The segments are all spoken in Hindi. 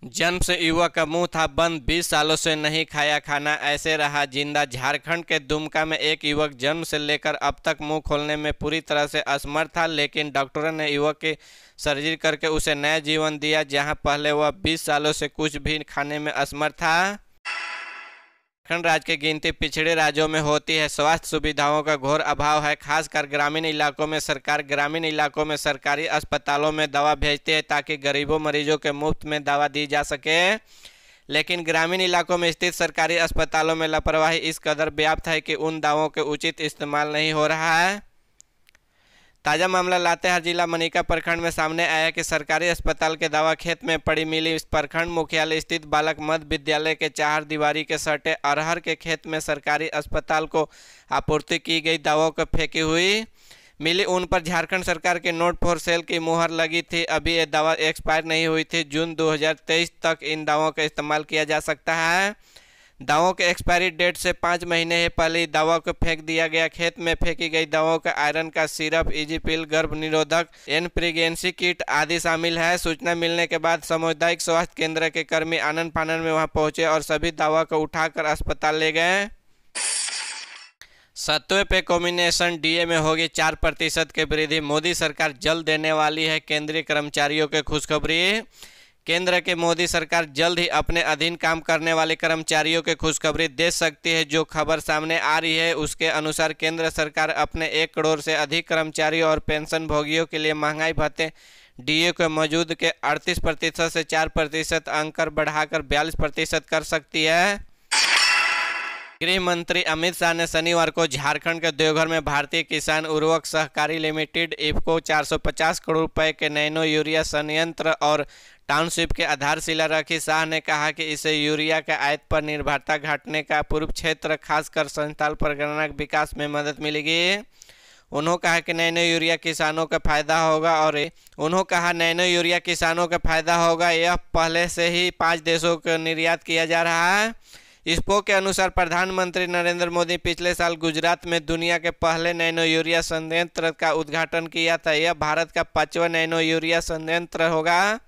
जन्म से युवक का मुंह था बंद, 20 सालों से नहीं खाया खाना, ऐसे रहा जिंदा। झारखंड के दुमका में एक युवक जन्म से लेकर अब तक मुंह खोलने में पूरी तरह से असमर्थ था, लेकिन डॉक्टरों ने युवक की सर्जरी करके उसे नया जीवन दिया। जहां पहले वह 20 सालों से कुछ भी खाने में असमर्थ था। झारखंड राज्य की गिनती पिछड़े राज्यों में होती है। स्वास्थ्य सुविधाओं का घोर अभाव है, खासकर ग्रामीण इलाकों में। सरकार ग्रामीण इलाकों में सरकारी अस्पतालों में दवा भेजती है ताकि गरीबों मरीजों के मुफ्त में दवा दी जा सके, लेकिन ग्रामीण इलाकों में स्थित सरकारी अस्पतालों में लापरवाही इस कदर व्याप्त है कि उन दवाओं के उचित इस्तेमाल नहीं हो रहा है। ताज़ा मामला लातेहार जिला मनिका प्रखंड में सामने आया कि सरकारी अस्पताल के दवा खेत में पड़ी मिली। प्रखंड मुख्यालय स्थित बालक मध्य विद्यालय के चार दीवारी के सटे अरहर के खेत में सरकारी अस्पताल को आपूर्ति की गई दवाओं को फेंकी हुई मिली। उन पर झारखंड सरकार के नोट फॉर सेल की मुहर लगी थी। अभी ये दवा एक्सपायर नहीं हुई थी। जून 2023 तक इन दवाओं का इस्तेमाल किया जा सकता है। दवाओं के एक्सपायरी डेट से 5 महीने पहले दवा को फेंक दिया गया। खेत में फेंकी गई दवाओं का आयरन का सिरप, इजी पिल, गर्भ निरोधक, एन प्रेगनेंसी किट आदि शामिल है। सूचना मिलने के बाद सामुदायिक स्वास्थ्य केंद्र के कर्मी आनन फानन में वहां पहुंचे और सभी दवा को उठाकर अस्पताल ले गए। 7वें पे कॉम्बिनेशन डीए में होगी 4% की वृद्धि। मोदी सरकार जल्द देने वाली है केंद्रीय कर्मचारियों के खुशखबरी। केंद्र के मोदी सरकार जल्द ही अपने अधीन काम करने वाले कर्मचारियों के खुशखबरी दे सकती है। जो खबर सामने आ रही है उसके अनुसार केंद्र सरकार अपने 1 करोड़ से अधिक कर्मचारियों और पेंशन भोगियों के लिए महंगाई भत्ते डीए को मौजूद के 38% से 4% अंक बढ़ाकर 42% कर सकती है। गृह मंत्री अमित शाह ने शनिवार को झारखंड के देवघर में भारतीय किसान उर्वरक सहकारी लिमिटेड इफको 450 करोड़ रुपए के नैनो यूरिया संयंत्र और टाउनशिप के आधारशिला रखी। शाह ने कहा कि इससे यूरिया के आयात पर निर्भरता घटाने का पूर्व क्षेत्र खासकर संथाल परगना के विकास में मदद मिलेगी। उन्होंने कहा कि नैनो यूरिया किसानों का फायदा होगा यह पहले से ही 5 देशों को निर्यात किया जा रहा है। इफ्को के अनुसार प्रधानमंत्री नरेंद्र मोदी पिछले साल गुजरात में दुनिया के पहले नैनो यूरिया संयंत्र का उद्घाटन किया था। यह भारत का 5वां नैनो यूरिया संयंत्र होगा।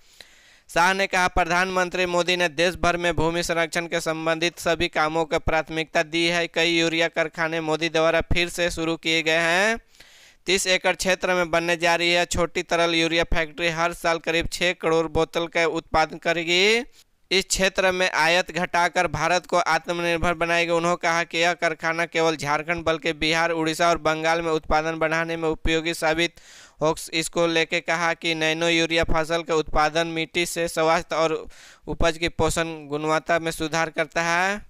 शाह ने कहा, प्रधानमंत्री मोदी ने देश भर में भूमि संरक्षण के संबंधित सभी कामों को प्राथमिकता दी है। कई यूरिया कारखाने मोदी द्वारा फिर से शुरू किए गए हैं। 30 एकड़ क्षेत्र में बनने जा रही है छोटी तरल यूरिया फैक्ट्री हर साल करीब 6 करोड़ बोतल का उत्पादन करेगी। इस क्षेत्र में आयात घटाकर भारत को आत्मनिर्भर बनाएगी। उन्होंने कहा कि यह कारखाना केवल झारखंड बल्कि बिहार, उड़ीसा और बंगाल में उत्पादन बढ़ाने में उपयोगी साबित हो। इसको लेकर कहा कि नैनो यूरिया फसल के उत्पादन, मिट्टी से स्वास्थ्य और उपज की पोषण गुणवत्ता में सुधार करता है।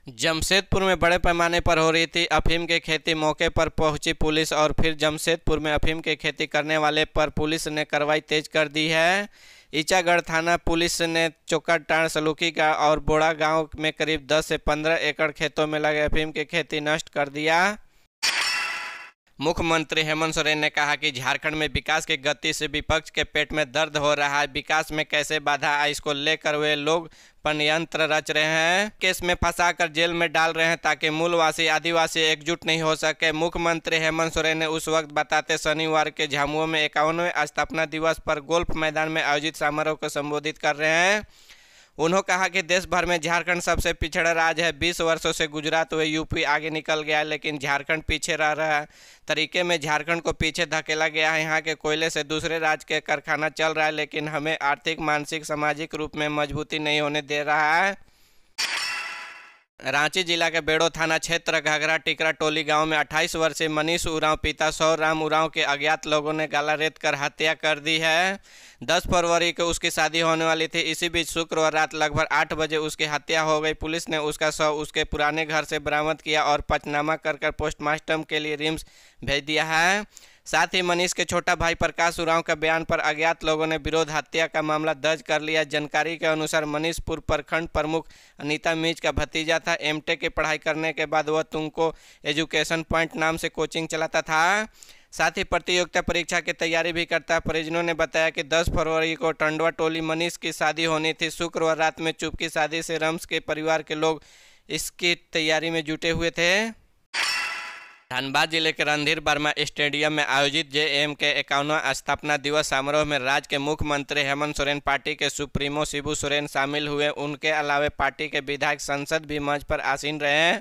जमशेदपुर में बड़े पैमाने पर हो रही थी अफीम की खेती। मौके पर पहुंची पुलिस और फिर जमशेदपुर में अफीम की खेती करने वाले पर पुलिस ने कार्रवाई तेज कर दी है। ईचागढ़ थाना पुलिस ने चोकाटाण, सलूकी का और बोड़ा गांव में करीब 10 से 15 एकड़ खेतों में लगे अफीम की खेती नष्ट कर दिया। मुख्यमंत्री हेमंत सोरेन ने कहा कि झारखंड में विकास की गति से विपक्ष के पेट में दर्द हो रहा है। विकास में कैसे बाधा आए इसको लेकर वे लोग षड्यंत्र रच रहे हैं, केस में फंसाकर जेल में डाल रहे हैं ताकि मूलवासी आदिवासी एकजुट नहीं हो सके। मुख्यमंत्री हेमंत सोरेन ने उस वक्त बताते शनिवार के झामुमो में 51वें स्थापना दिवस पर गोल्फ मैदान में आयोजित समारोह को संबोधित कर रहे हैं। उन्होंने कहा कि देश भर में झारखंड सबसे पिछड़ा राज्य है। 20 वर्षों से गुजरात व यूपी आगे निकल गया है, लेकिन झारखंड पीछे रह रहा है। तरीके में झारखंड को पीछे धकेला गया है। यहाँ के कोयले से दूसरे राज्य के कारखाना चल रहा है, लेकिन हमें आर्थिक, मानसिक, सामाजिक रूप में मजबूती नहीं होने दे रहा है। रांची जिला के बेड़ो थाना क्षेत्र घघरा टिकरा टोली गांव में 28 वर्षीय मनीष उरांव पिता सौराम उरांव के अज्ञात लोगों ने गला रेत कर हत्या कर दी है। 10 फरवरी को उसकी शादी होने वाली थी। इसी बीच शुक्रवार रात लगभग 8 बजे उसकी हत्या हो गई। पुलिस ने उसका शव उसके पुराने घर से बरामद किया और पंचनामा कर पोस्टमार्टम के लिए रिम्स भेज दिया है। साथ ही मनीष के छोटा भाई प्रकाश उरांव का बयान पर अज्ञात लोगों ने विरोध हत्या का मामला दर्ज कर लिया। जानकारी के अनुसार मनीष पूर्व प्रखंड प्रमुख अनीता मीज का भतीजा था। एमटेक की पढ़ाई करने के बाद वह तुमको एजुकेशन पॉइंट नाम से कोचिंग चलाता था। साथ ही प्रतियोगिता परीक्षा की तैयारी भी करता है। परिजनों ने बताया कि 10 फरवरी को टंडवा टोली मनीष की शादी होनी थी। शुक्रवार रात में चुपकी शादी से रम्स के परिवार के लोग इसकी तैयारी में जुटे हुए थे। धनबाद जिले के रणधीर वर्मा स्टेडियम में आयोजित जेएम के 51वां स्थापना दिवस समारोह में राज्य के मुख्यमंत्री हेमंत सोरेन, पार्टी के सुप्रीमो शिबू सोरेन शामिल हुए। उनके अलावा पार्टी के विधायक सांसद भी मंच पर आसीन रहे।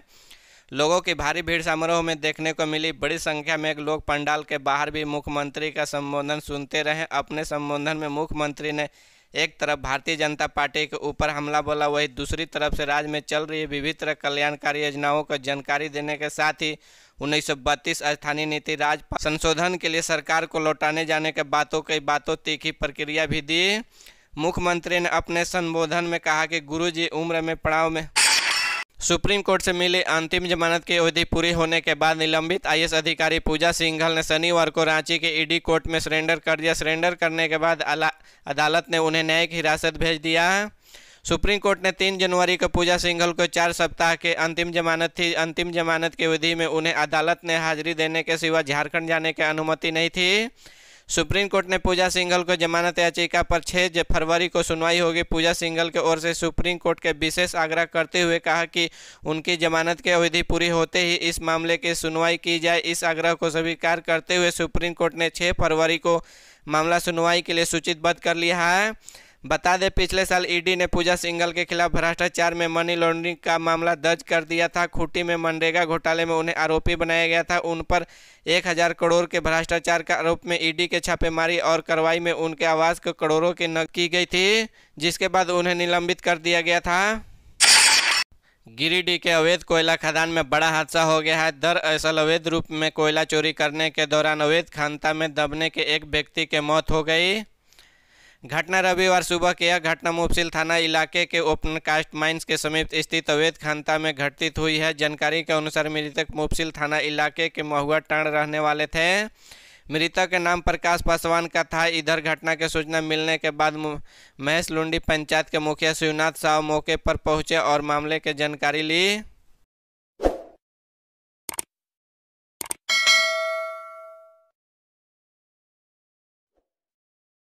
लोगों की भारी भीड़ समारोह में देखने को मिली। बड़ी संख्या में लोग पंडाल के बाहर भी मुख्यमंत्री का संबोधन सुनते रहे। अपने संबोधन में मुख्यमंत्री ने एक तरफ भारतीय जनता पार्टी के ऊपर हमला बोला, वहीं दूसरी तरफ से राज्य में चल रही विभिन्न तरह कल्याणकारी योजनाओं को जानकारी देने के साथ ही 1932 स्थानीय नीति राज संशोधन के लिए सरकार को लौटाने जाने के बातों तीखी प्रक्रिया भी दी। मुख्यमंत्री ने अपने संबोधन में कहा कि गुरुजी उम्र में पड़ाव में सुप्रीम कोर्ट से मिली अंतिम जमानत की अवधि पूरी होने के बाद निलंबित आईएएस अधिकारी पूजा सिंघल ने शनिवार को रांची के ईडी कोर्ट में सरेंडर कर दिया। सरेंडर करने के बाद अदालत ने उन्हें न्यायिक हिरासत भेज दिया। सुप्रीम कोर्ट ने 3 जनवरी को पूजा सिंघल को 4 सप्ताह के अंतिम जमानत थी। अंतिम जमानत की अवधि में उन्हें अदालत ने हाजिरी देने के सिवा झारखंड जाने की अनुमति नहीं थी। सुप्रीम कोर्ट ने पूजा सिंघल को जमानत याचिका पर 6 फरवरी को सुनवाई होगी। पूजा सिंघल की ओर से सुप्रीम कोर्ट के विशेष आग्रह करते हुए कहा कि उनकी जमानत की अवधि पूरी होते ही इस मामले की सुनवाई की जाए। इस आग्रह को स्वीकार करते हुए सुप्रीम कोर्ट ने 6 फरवरी को मामला सुनवाई के लिए सूचीबद्ध कर लिया है। बता दें, पिछले साल ईडी ने पूजा सिंघल के खिलाफ भ्रष्टाचार में मनी लॉन्ड्रिंग का मामला दर्ज कर दिया था। खूंटी में मनरेगा घोटाले में उन्हें आरोपी बनाया गया था। उन पर 1000 करोड़ के भ्रष्टाचार के आरोप में ईडी के छापेमारी और कार्रवाई में उनके आवास को करोड़ों की नकद की गई थी, जिसके बाद उन्हें निलंबित कर दिया गया था। गिरिडीह के अवैध कोयला खदान में बड़ा हादसा हो गया है। दरअसल अवैध रूप में कोयला चोरी करने के दौरान अवैध खानता में दबने के एक व्यक्ति की मौत हो गई। घटना रविवार सुबह की यह घटना मुफसिल थाना इलाके के ओपन कास्ट माइंस के समीप स्थित अवैध खानता में घटित हुई है। जानकारी के अनुसार मृतक मुफसिल थाना इलाके के महुआ टांड रहने वाले थे। मृतक का नाम प्रकाश पासवान का था। इधर घटना की सूचना मिलने के बाद महेश लुंडी पंचायत के मुखिया शिवनाथ साव मौके पर पहुंचे और मामले की जानकारी ली।